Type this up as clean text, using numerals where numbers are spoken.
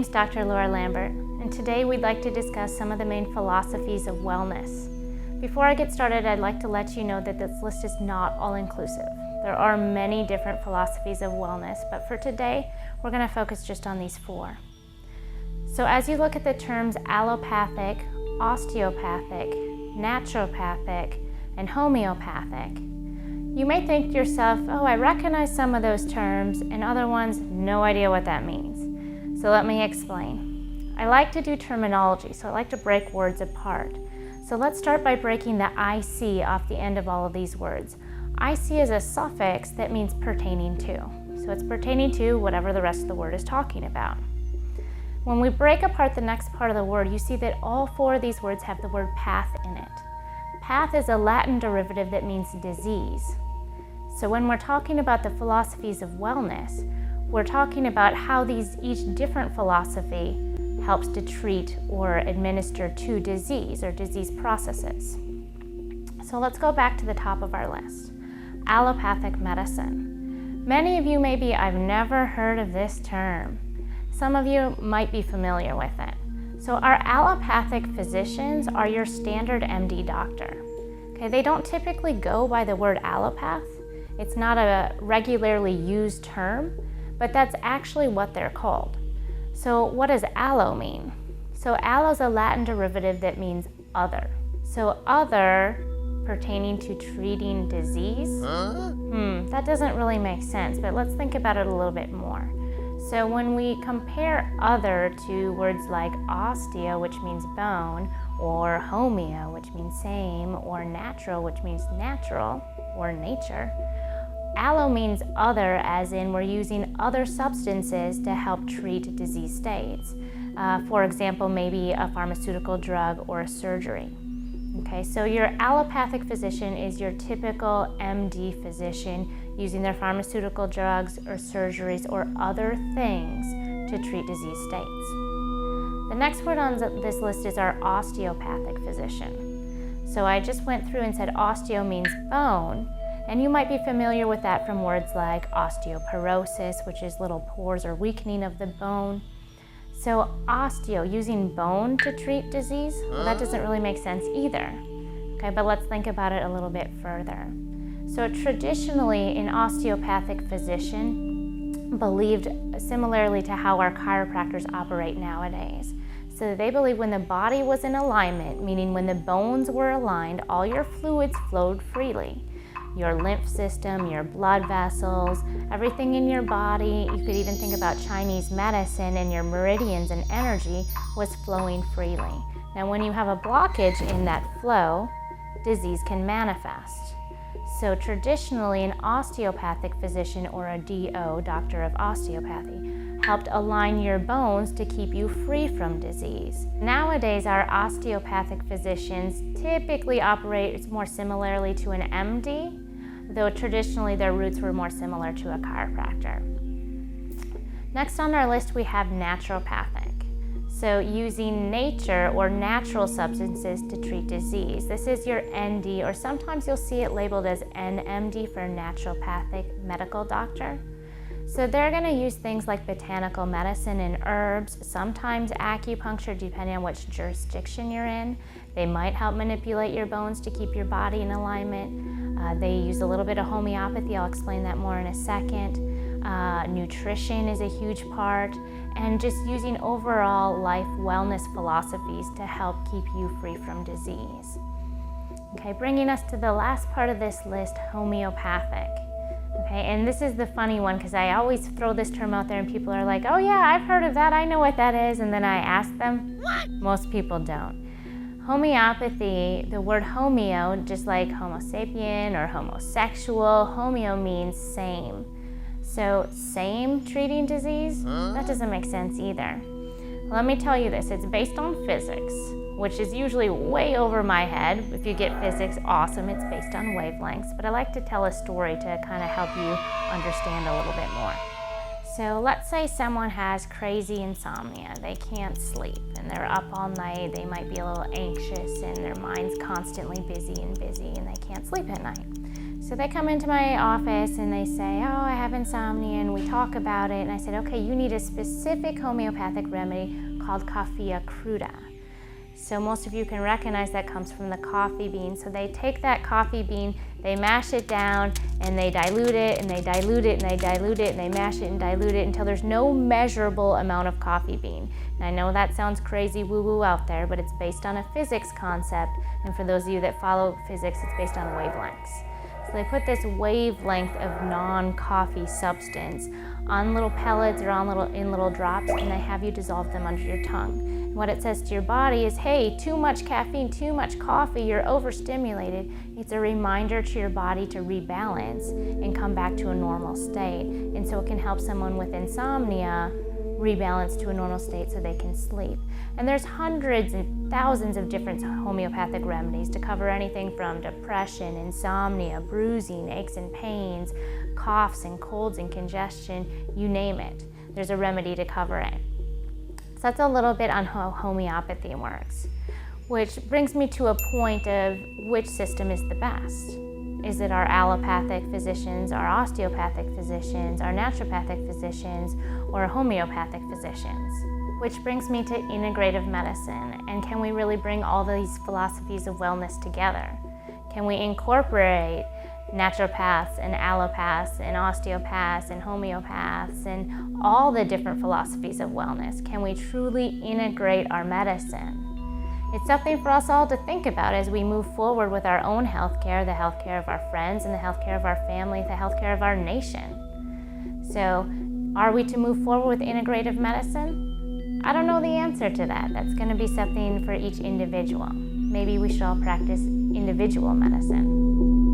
name's Dr. Laura Lambert, and today we'd like to discuss some of the main philosophies of wellness. Before I get started, I'd like to let you know that this list is not all-inclusive. There are many different philosophies of wellness, but for today, we're going to focus just on these 4. So as you look at the terms allopathic, osteopathic, naturopathic, and homeopathic, you may think to yourself, oh, I recognize some of those terms, and other ones, no idea what that means. So let me explain. I like to do terminology, so I like to break words apart. So let's start by breaking the IC off the end of all of these words. IC is a suffix that means pertaining to. So it's pertaining to whatever the rest of the word is talking about. When we break apart the next part of the word, you see that all 4 of these words have the word path in it. Path is a Latin derivative that means disease. So when we're talking about the philosophies of wellness, we're talking about how each different philosophy helps to treat or administer to disease or disease processes. So let's go back to the top of our list. Allopathic medicine. Many of you maybe, I've never heard of this term. Some of you might be familiar with it. So our allopathic physicians are your standard MD doctor. Okay, they don't typically go by the word allopath. It's not a regularly used term, but that's actually what they're called. So what does allo mean? So allo is a Latin derivative that means other. So other pertaining to treating disease? That doesn't really make sense, but let's think about it a little bit more. So when we compare other to words like osteo, which means bone, or homeo, which means same, or natural, which means natural, or nature, allo means other, as in we're using other substances to help treat disease states. For example, maybe a pharmaceutical drug or a surgery. Okay, so your allopathic physician is your typical MD physician using their pharmaceutical drugs or surgeries or other things to treat disease states. The next word on this list is our osteopathic physician. So I just went through and said osteo means bone, and you might be familiar with that from words like osteoporosis, which is little pores or weakening of the bone. So osteo, using bone to treat disease, well, that doesn't really make sense either. Okay, but let's think about it a little bit further. So traditionally, an osteopathic physician believed similarly to how our chiropractors operate nowadays. So they believed when the body was in alignment, meaning when the bones were aligned, all your fluids flowed freely. Your lymph system, your blood vessels, everything in your body, you could even think about Chinese medicine, and your meridians and energy was flowing freely. Now when you have a blockage in that flow, disease can manifest. So traditionally, an osteopathic physician, or a DO, doctor of osteopathy, helped align your bones to keep you free from disease. Nowadays, our osteopathic physicians typically operate more similarly to an MD, though traditionally their roots were more similar to a chiropractor. Next on our list, we have naturopathic. So using nature or natural substances to treat disease. This is your ND, or sometimes you'll see it labeled as NMD for naturopathic medical doctor. So they're going to use things like botanical medicine and herbs, sometimes acupuncture depending on which jurisdiction you're in. They might help manipulate your bones to keep your body in alignment. They use a little bit of homeopathy, I'll explain that more in a second. Nutrition is a huge part, and just using overall life wellness philosophies to help keep you free from disease. Okay, bringing us to the last part of this list, homeopathic. Okay, and this is the funny one because I always throw this term out there and people are like, oh yeah, I've heard of that, I know what that is, and then I ask them, what? Most people don't. Homeopathy, the word homeo, just like homo sapien or homosexual, homeo means same. So same treating disease? That doesn't make sense either. Let me tell you this, it's based on physics, which is usually way over my head. If you get physics, awesome, it's based on wavelengths, but I like to tell a story to kind of help you understand a little bit more. So let's say someone has crazy insomnia, they can't sleep, and they're up all night, they might be a little anxious, and their mind's constantly busy, and they can't sleep at night. So they come into my office and they say, oh, I have insomnia, and we talk about it. And I said, okay, you need a specific homeopathic remedy called Coffea cruda. So most of you can recognize that comes from the coffee bean. So they take that coffee bean, they mash it down, and they dilute it, and they dilute it, and they dilute it, and they mash it and dilute it until there's no measurable amount of coffee bean. And I know that sounds crazy woo-woo out there, but it's based on a physics concept. And for those of you that follow physics, it's based on wavelengths. So they put this wavelength of non-coffee substance on little pellets or in little drops, and they have you dissolve them under your tongue. And what it says to your body is, hey, too much caffeine, too much coffee, you're overstimulated. It's a reminder to your body to rebalance and come back to a normal state. And so it can help someone with insomnia rebalance to a normal state so they can sleep. And there's hundreds and thousands of different homeopathic remedies to cover anything from depression, insomnia, bruising, aches and pains, coughs and colds and congestion, you name it. There's a remedy to cover it. So that's a little bit on how homeopathy works, which brings me to a point of which system is the best. Is it our allopathic physicians, our osteopathic physicians, our naturopathic physicians, or homeopathic physicians? Which brings me to integrative medicine, and can we really bring all these philosophies of wellness together? Can we incorporate naturopaths and allopaths and osteopaths and homeopaths and all the different philosophies of wellness? Can we truly integrate our medicine? It's something for us all to think about as we move forward with our own healthcare, the healthcare of our friends, and the healthcare of our family, the healthcare of our nation. So, are we to move forward with integrative medicine? I don't know the answer to that. That's going to be something for each individual. Maybe we should all practice individual medicine.